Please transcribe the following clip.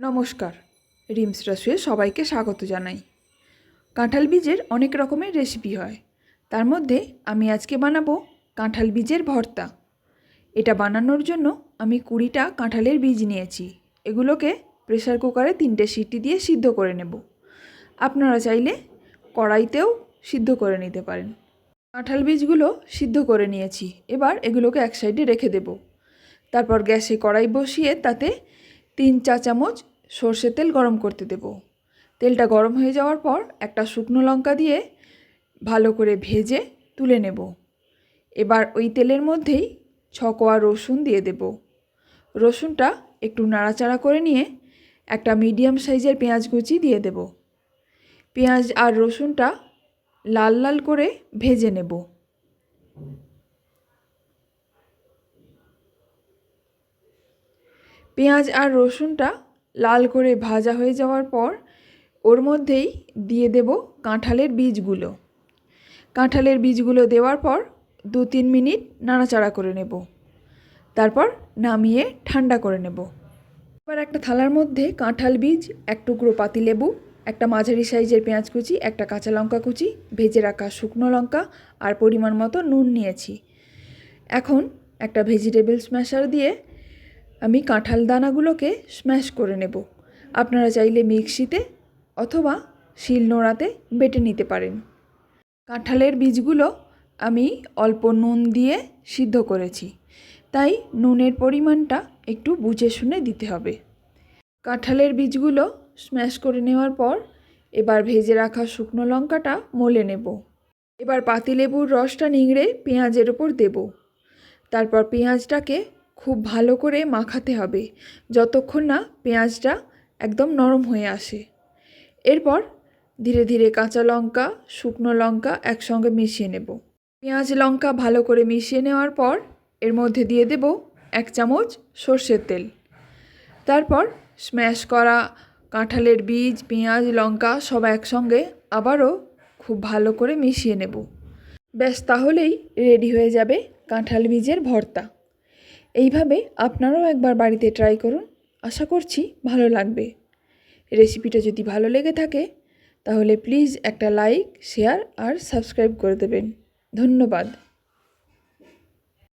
নমস্কার, রিমস রাসুয়ে সবাইকে স্বাগত জানাই। কাঁঠাল বীজের অনেক রকমের রেসিপি হয়, তার মধ্যে আমি আজকে বানাবো কাঁঠাল বীজের ভর্তা। এটা বানানোর জন্য আমি 20টা কাঁঠালের বীজ নিয়েছি। এগুলোকে প্রেসার কুকারে 3টে সিটি দিয়ে সিদ্ধ করে নেব। আপনারা চাইলে কড়াইতেও সিদ্ধ করে নিতে পারেন। কাঁঠাল বীজগুলো সিদ্ধ করে নিয়েছি, এবার এগুলোকে এক সাইডে রেখে দেব। তারপর গ্যাসে কড়াই বসিয়ে তাতে 3 চা চামচ সর্ষের তেল গরম করতে দেব। তেলটা গরম হয়ে যাওয়ার পর একটা শুকনো লঙ্কা দিয়ে ভালো করে ভেজে তুলে নেব। এবার ওই তেলের মধ্যেই 6 কোয়া রসুন দিয়ে দেব। রসুনটা একটু নাড়াচাড়া করে নিয়ে একটা মিডিয়াম সাইজের পেঁয়াজ কুচি দিয়ে দেব। পেঁয়াজ আর রসুনটা লাল লাল করে ভেজে নেব। পেঁয়াজ আর রসুনটা লাল করে ভাজা হয়ে যাওয়ার পর ওর মধ্যেই দিয়ে দেব কাঁঠালের বীজগুলো। কাঁঠালের বীজগুলো দেওয়ার পর 2-3 মিনিট নাড়াচাড়া করে নেব। তারপর নামিয়ে ঠান্ডা করে নেব। এবার একটা থালার মধ্যে কাঁঠাল বীজ, এক টুকরো পাতিলেবু, একটা মাঝারি সাইজের পেঁয়াজ কুচি, একটা কাঁচা লঙ্কা কুচি, ভেজে রাখা শুকনো লঙ্কা আর পরিমাণ মতো নুন নিয়েছি। এখন একটা ভেজিটেবল স্ম্যাশার দিয়ে আমি কাঁঠাল দানাগুলোকে স্ম্যাশ করে নেব। আপনারা চাইলে মিক্সিতে অথবা শিলনোড়াতে বেটে নিতে পারেন। কাঁঠালের বীজগুলো আমি অল্প নুন দিয়ে সিদ্ধ করেছি, তাই নুনের পরিমাণটা একটু বুঝে শুনে দিতে হবে। কাঁঠালের বীজগুলো স্ম্যাশ করে নেওয়ার পর এবার ভেজে রাখা শুকনো লঙ্কাটা মলে নেব। এবার পাতিলেবুর রসটা নিংড়ে পেঁয়াজের ওপর দেব। তারপর পেঁয়াজটাকে খুব ভালো করে মাখাতে হবে যতক্ষণ না পেঁয়াজটা একদম নরম হয়ে আসে। এরপর ধীরে ধীরে কাঁচা লঙ্কা, শুকনো লঙ্কা একসঙ্গে মিশিয়ে নেব। পেঁয়াজ লঙ্কা ভালো করে মিশিয়ে নেওয়ার পর এর মধ্যে দিয়ে দেব 1 চামচ সর্ষের তেল। তারপর স্ম্যাশ করা কাঁঠালের বীজ, পেঁয়াজ, লঙ্কা সব একসঙ্গে আবারও খুব ভালো করে মিশিয়ে নেব। ব্যাস, তাহলেই রেডি হয়ে যাবে কাঁঠাল বীজের ভর্তা। এইভাবে আপনারাও একবার বাড়িতে ট্রাই করুন, আশা করছি ভালো লাগবে। রেসিপিটা যদি ভালো লেগে থাকে তাহলে প্লিজ একটা লাইক, শেয়ার আর সাবস্ক্রাইব করে দেবেন। ধন্যবাদ।